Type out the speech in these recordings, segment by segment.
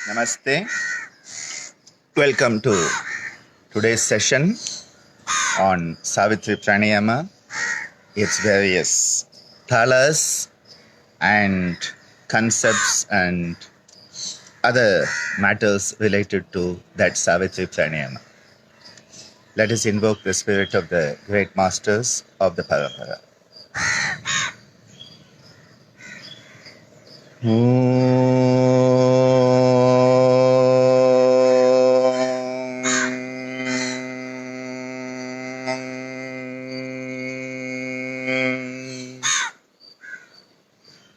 Namaste. Welcome to today's session on Savitri pranayama, its various talas and concepts and other matters related to that Savitri pranayama. Let us invoke the spirit of the great masters of the Parampara.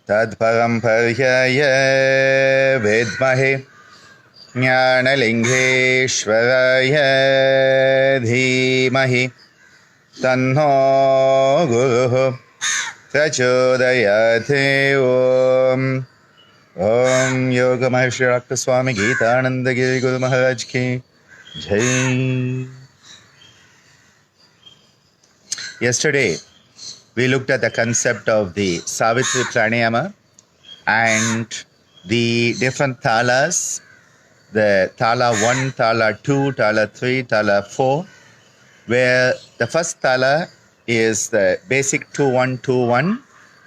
Tadparamparyaye vedmahe Jnanalingeshwaraya dhimahi Tanno Guruh Prachodayate Om Om Yoga Maharishi Dr. Swami Geetananda Giri Guru Maharaj Ki Jai. Yesterday, we looked at the concept of the Savitri pranayama and the different talas, the tala 1, tala 2, tala 3, tala 4, where the first tala is the basic 2-1-2-1,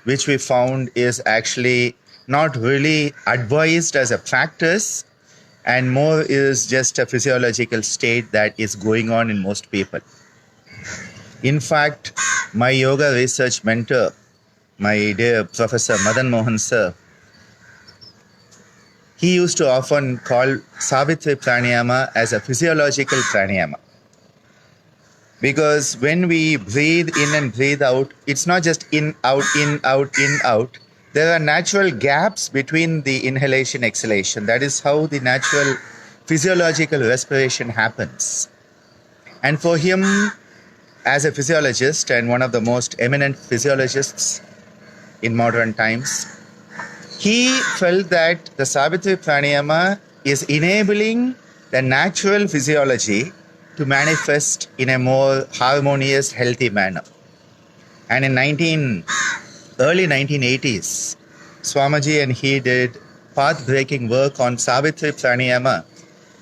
which we found is actually not really advised as a practice and more is just a physiological state that is going on in most people. In fact, my yoga research mentor, my dear Professor Madan Mohan sir, he used to often call Savitri pranayama as a physiological pranayama. Because when we breathe in and breathe out, it's not just in, out, in, out, in, out. There are natural gaps between the inhalation, exhalation. That is how the natural physiological respiration happens. And for him, as a physiologist and one of the most eminent physiologists in modern times, he felt that the Savitri pranayama is enabling the natural physiology to manifest in a more harmonious, healthy manner. And in early 1980s, Swamiji and he did path-breaking work on Savitri pranayama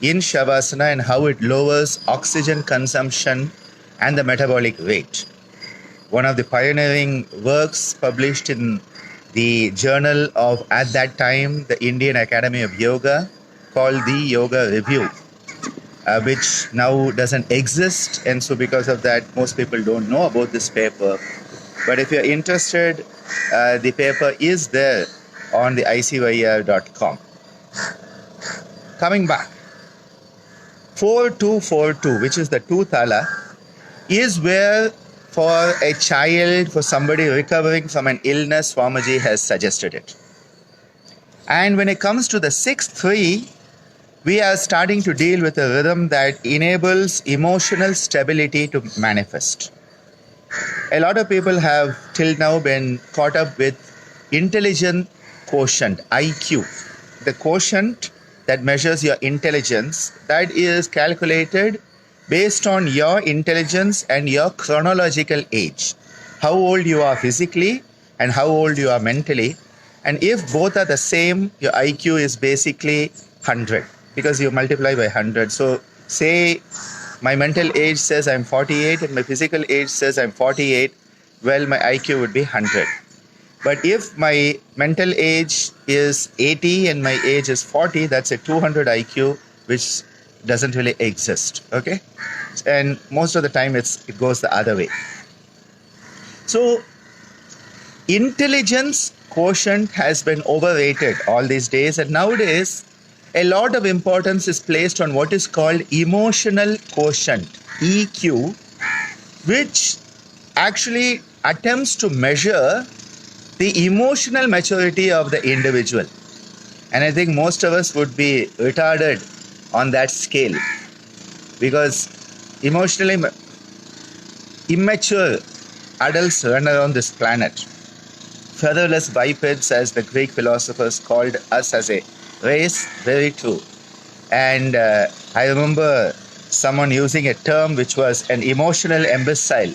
in Shavasana and how it lowers oxygen consumption and the metabolic rate. One of the pioneering works published in the journal of, at that time, the Indian Academy of Yoga, called the Yoga Review, which now doesn't exist, and so because of that, most people don't know about this paper. But if you're interested, the paper is there on the ICYER.com. Coming back, 4-2-4-2, which is the 2 tala, is where for a child, for somebody recovering from an illness, Swamiji has suggested it. And when it comes to the 6-3, we are starting to deal with a rhythm that enables emotional stability to manifest. A lot of people have till now been caught up with intelligence quotient, IQ. The quotient that measures your intelligence, that is calculated based on your intelligence and your chronological age. How old you are physically and how old you are mentally. And if both are the same, your IQ is basically 100 because you multiply by 100. So say my mental age says I'm 48 and my physical age says I'm 48, well, my IQ would be 100. But if my mental age is 80 and my age is 40, that's a 200 IQ, which doesn't really exist, okay? And most of the time it goes the other way. So intelligence quotient has been overrated all these days, and nowadays a lot of importance is placed on what is called emotional quotient, EQ, which actually attempts to measure the emotional maturity of the individual. And I think most of us would be retarded on that scale because emotionally immature adults run around this planet. Featherless bipeds, as the Greek philosophers called us as a race, very true. And I remember someone using a term which was an emotional imbecile.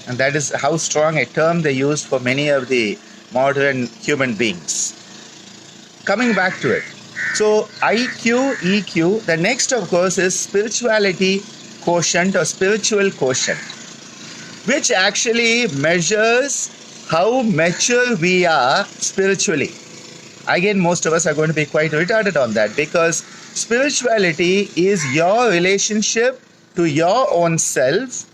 And that is how strong a term they used for many of the modern human beings. Coming back to it, So IQ, EQ, the next of course is spirituality quotient or spiritual quotient, which actually measures how mature we are spiritually. Again, most of us are going to be quite retarded on that, because spirituality is your relationship to your own self,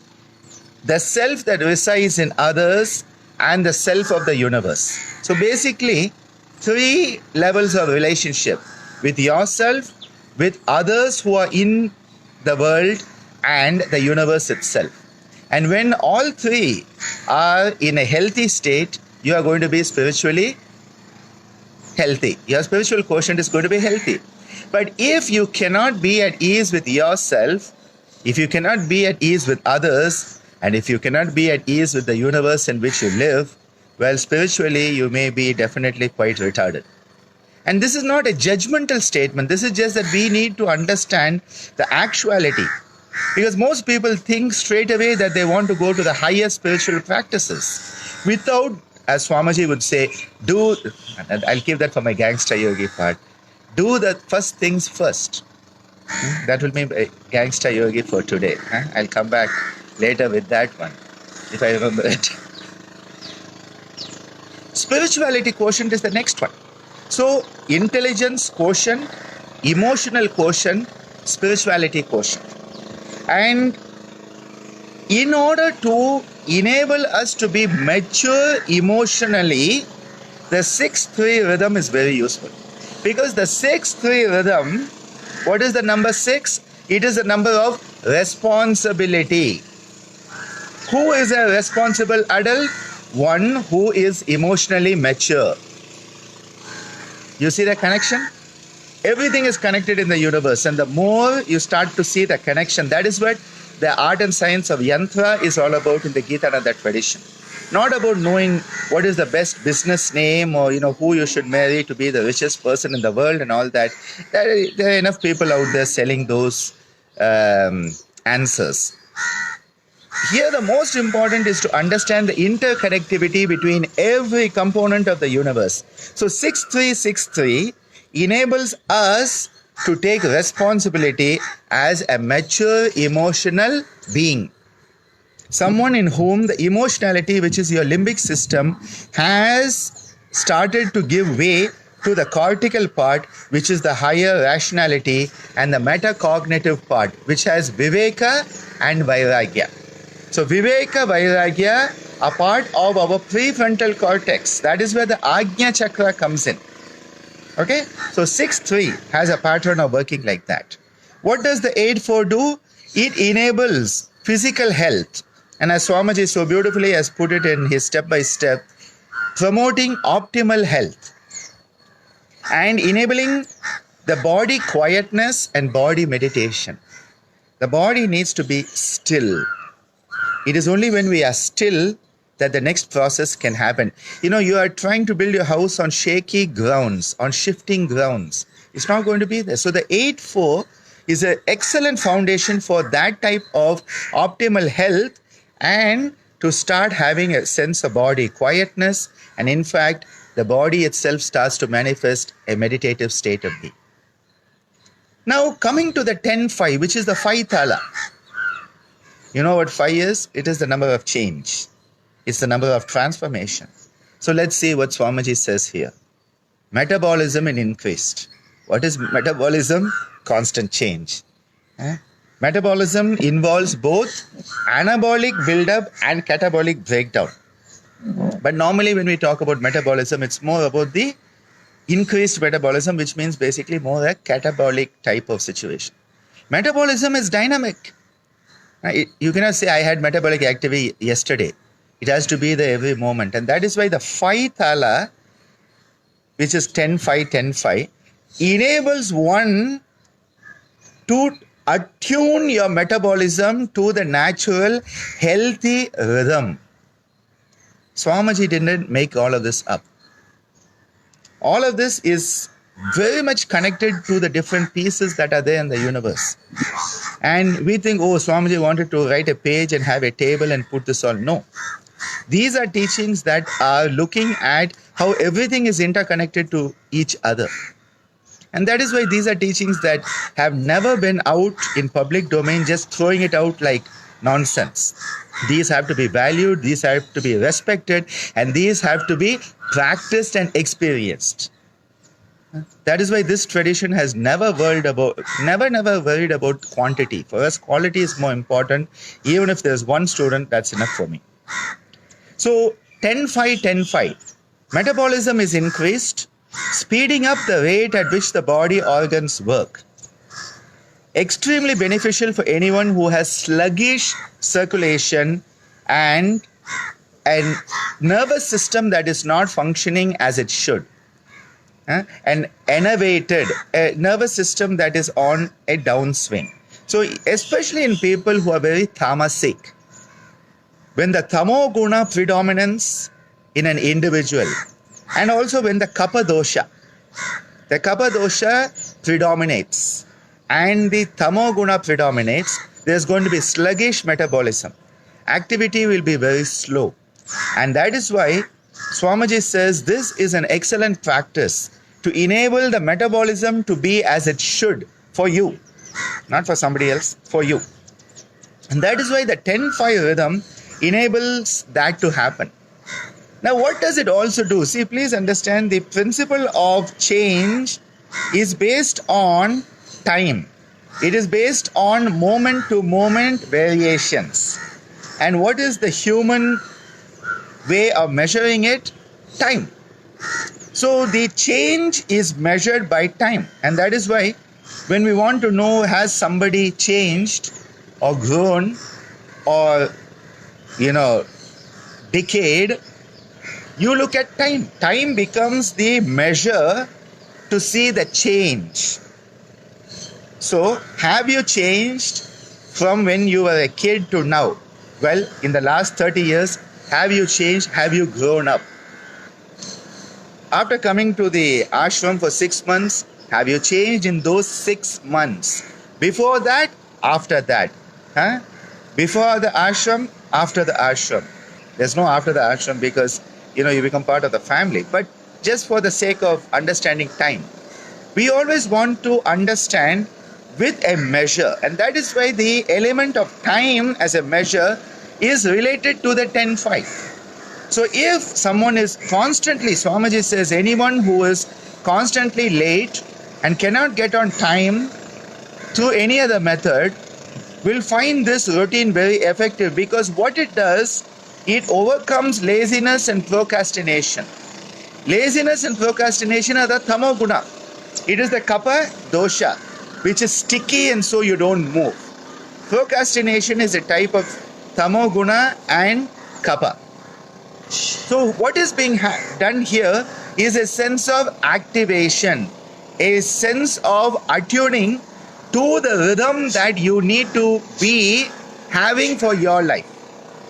the self that resides in others, and the self of the universe. So basically, 3 levels of relationship: with yourself, with others who are in the world, and the universe itself. And when all 3 are in a healthy state, you are going to be spiritually healthy. Your spiritual quotient is going to be healthy. But if you cannot be at ease with yourself, if you cannot be at ease with others, and if you cannot be at ease with the universe in which you live, well, spiritually you may be definitely quite retarded. And this is not a judgmental statement. This is just that we need to understand the actuality. Because most people think straight away that they want to go to the higher spiritual practices without, as Swamiji would say, and I'll keep that for my gangster yogi part, do the first things first. That will be a gangster yogi for today. I'll come back later with that one, if I remember it. Spirituality quotient is the next one. So, intelligence quotient, emotional quotient, spirituality quotient. And in order to enable us to be mature emotionally, the 6-3 rhythm is very useful. Because the 6-3 rhythm, what is the number 6? It is the number of responsibility. Who is a responsible adult? One who is emotionally mature. You see the connection? Everything is connected in the universe, and the more you start to see the connection, that is what the art and science of yantra is all about in the Gita and that tradition. Not about knowing what is the best business name or who you should marry to be the richest person in the world and all that. There are enough people out there selling those answers. Here the most important is to understand the interconnectivity between every component of the universe. So 6-3-6-3 enables us to take responsibility as a mature emotional being. Someone in whom the emotionality, which is your limbic system, has started to give way to the cortical part, which is the higher rationality, and the metacognitive part, which has viveka and vairagya. So viveka, vairagya are part of our prefrontal cortex. That is where the Ajna chakra comes in. Okay, so 6-3 has a pattern of working like that. What does the 8-4 do? It enables physical health. And as Swamiji so beautifully has put it in his step-by-step, promoting optimal health and enabling the body quietness and body meditation. The body needs to be still. It is only when we are still that the next process can happen. You are trying to build your house on shaky grounds, on shifting grounds. It's not going to be there. So the 8-4 is an excellent foundation for that type of optimal health and to start having a sense of body quietness. And in fact, the body itself starts to manifest a meditative state of being. Now coming to the 10-5, which is the 5 thala. You know what 5 is? It is the number of change. It's the number of transformation. So let's see what Swamiji says here. Metabolism in increased. What is metabolism? Constant change. Metabolism involves both anabolic buildup and catabolic breakdown. But normally when we talk about metabolism, it's more about the increased metabolism, which means basically more a catabolic type of situation. Metabolism is dynamic. You cannot say I had metabolic activity yesterday. It has to be there every moment. And that is why the 5 thala, which is 10-5, enables one to attune your metabolism to the natural, healthy rhythm. Swamiji didn't make all of this up. All of this is very much connected to the different pieces that are there in the universe. And we think, Swamiji wanted to write a page and have a table and put this all. No. These are teachings that are looking at how everything is interconnected to each other. And that is why these are teachings that have never been out in public domain, just throwing it out like nonsense. These have to be valued, these have to be respected, and these have to be practiced and experienced. That is why this tradition has never worried about quantity. For us, quality is more important. Even if there's one student, that's enough for me. So 10-5, 10-5. Metabolism is increased, speeding up the rate at which the body organs work. Extremely beneficial for anyone who has sluggish circulation and a nervous system that is not functioning as it should. An enervated nervous system that is on a downswing. So especially in people who are very tamasic, when the tamo guna predominance in an individual, and also when the kapha dosha predominates and the tamo guna predominates, there's going to be sluggish metabolism. Activity will be very slow. And that is why Swamiji says this is an excellent practice to enable the metabolism to be as it should for you, not for somebody else, for you. And that is why the 10-5 rhythm enables that to happen. Now, what does it also do? See, please understand, the principle of change is based on time. It is based on moment-to-moment variations. And what is the human way of measuring it? Time. So the change is measured by time. And that is why when we want to know, has somebody changed or grown or, decayed, you look at time. Time becomes the measure to see the change. So, have you changed from when you were a kid to now? Well, in the last 30 years, have you changed? Have you grown up? After coming to the ashram for 6 months, have you changed in those 6 months? Before that, after that. Before the ashram, after the ashram. There's no after the ashram because, you become part of the family. But just for the sake of understanding time, we always want to understand with a measure. And that is why the element of time as a measure is related to the 10-5. So if someone is constantly, Swamiji says, anyone who is constantly late and cannot get on time through any other method will find this routine very effective, because what it does, it overcomes laziness and procrastination. Laziness and procrastination are the tamo guna. It is the kapha dosha, which is sticky and so you don't move. Procrastination is a type of tamo guna and kapha. So what is being done here is a sense of activation, a sense of attuning to the rhythm that you need to be having for your life.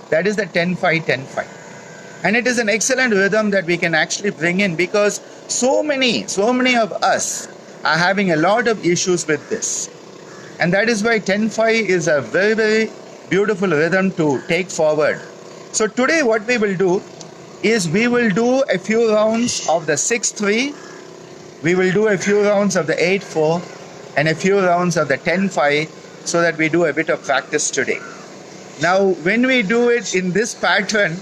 That is the 10-5, 10-5. And it is an excellent rhythm that we can actually bring in, because so many of us are having a lot of issues with this. And that is why 10-5 is a very, very beautiful rhythm to take forward. So today what we will do is we will do a few rounds of the 6-3, we will do a few rounds of the 8-4 and a few rounds of the 10-5, so that we do a bit of practice today. Now, when we do it in this pattern,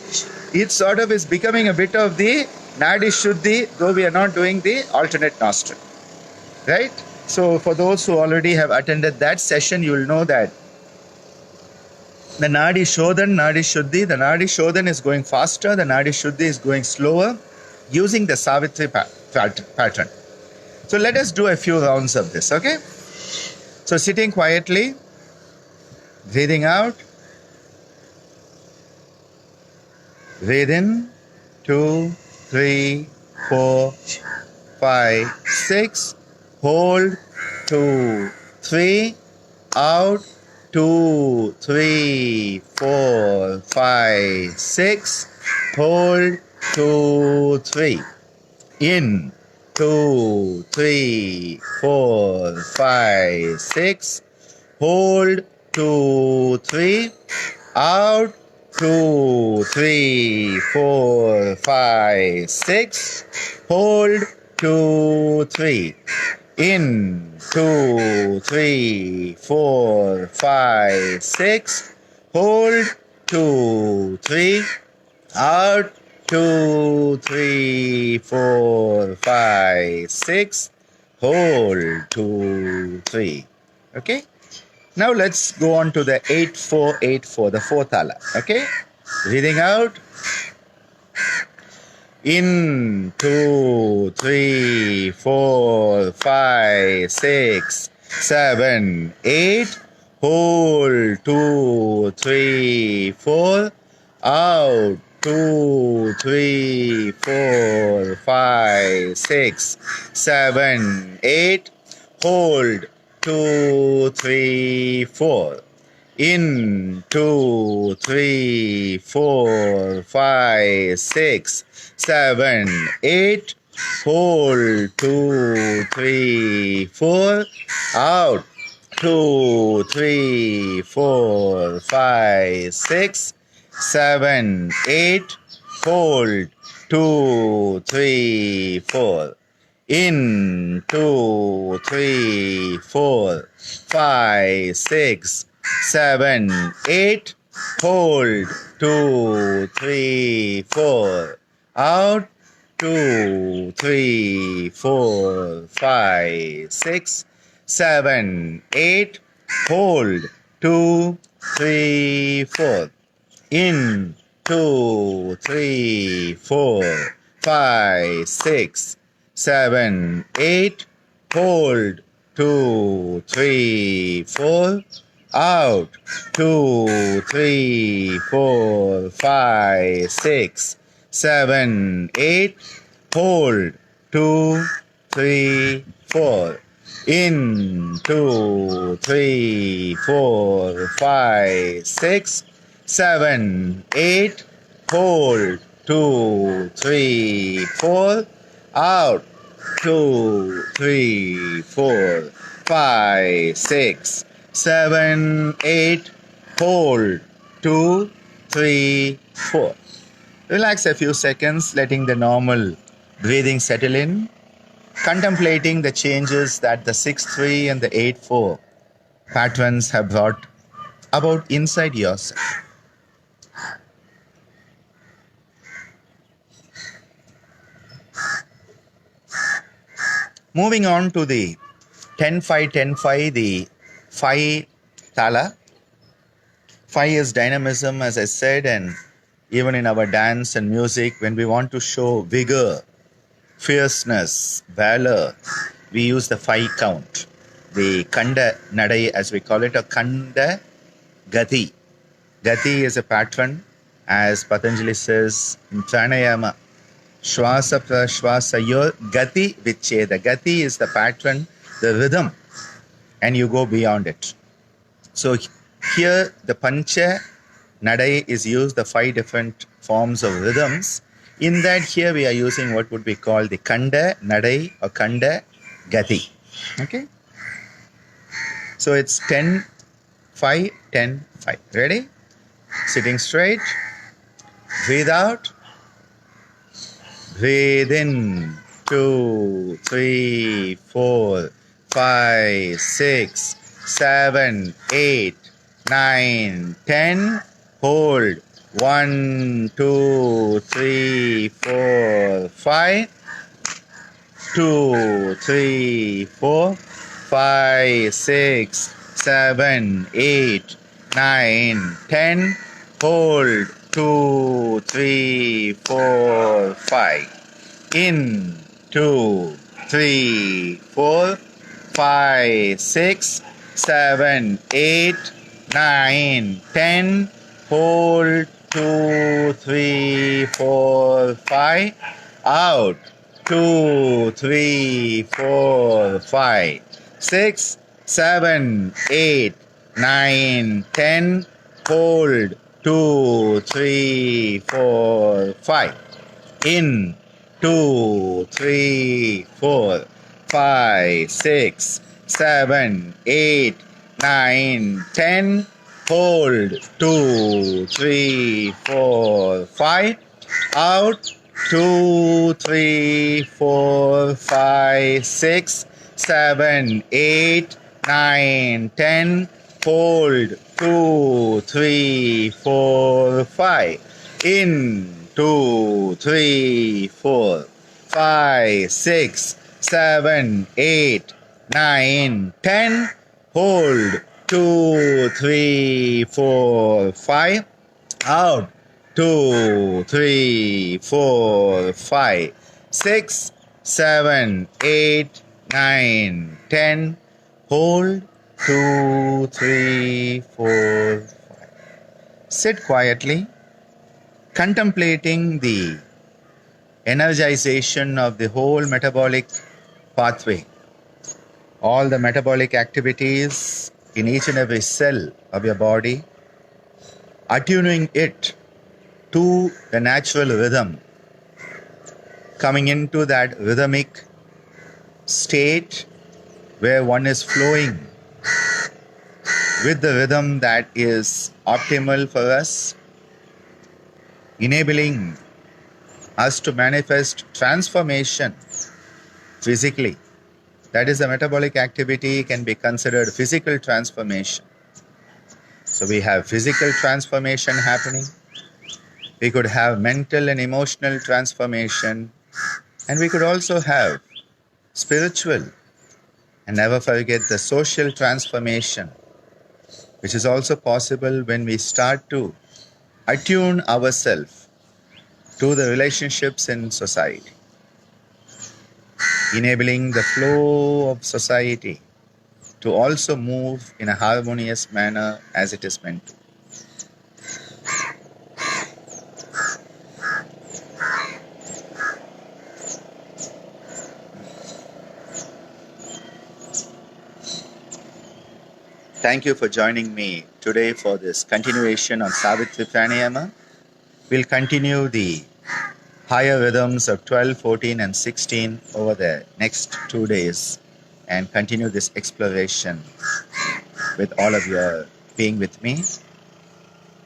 it sort of is becoming a bit of the Nadi Shuddhi, though we are not doing the alternate nostril. Right? So, for those who already have attended that session, you will know that the Nadi Shodhan, Nadi Shuddhi, the Nadi Shodhan is going faster, the Nadi Shuddhi is going slower, using the Savitri pattern. So, let us do a few rounds of this, okay? So, sitting quietly, breathing out. Breathe in, 2, 3, 4, 5, 6. Hold, 2, 3. Out, 2, 3, 4, 5, 6. Hold, 2, 3. In, 2, 3, 4, 5, 6. Hold, 2, 3. Out, 2, 3, 4, 5, 6. Hold, 2, 3. In, 2, 3, 4, 5, 6. Hold, 2, 3. Out, 2, 3, 4, 5, 6. Hold, 2, 3. Okay. Now let's go on to the 8-4-8-4, the fourth tala. Okay. Breathing out. In, 2, 3, 4, 5, 6, 7, 8. Hold, 2, 3, 4. Out, 2, 3, 4, 5, 6, 7, 8. Hold, 2, 3, 4. In, 2, 3, 4, 5, 6, 7, 8. Hold, 2, 3, 4. Out, 2, 3, 4, 5, 6, 7, 8. Hold, 2, 3, 4. In, 2, 3, 4, 5, 6, 7, 8. Hold, 2, 3, 4. Out, 2, 3, 4, 5, 6, 7, 8. Hold, 2, 3, 4. In, 2, 3, 4, 5, 6, 7, 8. Hold, 2, 3, 4. Out, 2, 3, 4, 5, 6, 7, 8. Hold, 2, 3, 4. In, 2, 3, 4, 5, 6, 7, 8. Hold, 2, 3, 4. Out, 2, 3, 4, 5, 6, 7, 8. Hold, 2, 3, 4. Relax a few seconds, letting the normal breathing settle in, contemplating the changes that the 6-3 and the 8-4 patterns have brought about inside yourself. Moving on to the 10-5-10-5, the 5 tala. 5 is dynamism, as I said, and even in our dance and music, when we want to show vigor, fierceness, valor, we use the 5 count. The Kanda Nadai, as we call it, or Kanda Gati. Gati is a pattern, as Patanjali says in pranayama. Shwasa prashvasayor gati vicheda. Gati is the pattern, the rhythm, and you go beyond it. So here the pancha nadai is used, the 5 different forms of rhythms. In that, here we are using what would be called the kanda nadai or kanda gati. Okay. So it's 10-5, 10-5. Ready? Sitting straight. Breathe out. Breathe in, 2, 3, 4, 5, 6, 7, 8, 9, 10. Hold, 1, 2, 3, 4, 5. 2, 3, 4, 5, 6, 7, 8, 9, 10. Hold, 2, 3, 4, 5. In, 2, 3, 4, 5, 6, 7, 8, 9, 10. Hold, 2, 3, 4, 5. Out, 2, 3, 4, 5, 6, 7, 8, 9, 10. Hold, 2, 3, 4, 5. In, 2, 3, 4, 5, 6, 7, 8, 9, 10. Hold, 2, 3, 4, 5. Out, 2, 3, 4, 5, 6, 7, 8, 9, 10. Hold. 2, 3, 4, 5. In. 2, 3, 4, 5, 6, 7, 8, 9, 10. Hold. 2, 3, 4, 5. Out. 2, 3, 4, 5, 6, 7, 8, 9, 10. Hold. 2, 3, 4, 5. Sit quietly, contemplating the energization of the whole metabolic pathway. All the metabolic activities in each and every cell of your body, attuning it to the natural rhythm, coming into that rhythmic state where one is flowing with the rhythm that is optimal for us, enabling us to manifest transformation physically. That is, the metabolic activity can be considered physical transformation. So we have physical transformation happening. We could have mental and emotional transformation, and we could also have spiritual, and never forget the social transformation, which is also possible when we start to attune ourselves to the relationships in society, enabling the flow of society to also move in a harmonious manner as it is meant to. Thank you for joining me today for this continuation on Savitri pranayama. We'll continue the higher rhythms of 12, 14 and 16 over the next 2 days and continue this exploration with all of you being with me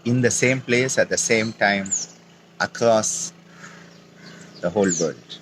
in the same place at the same time across the whole world.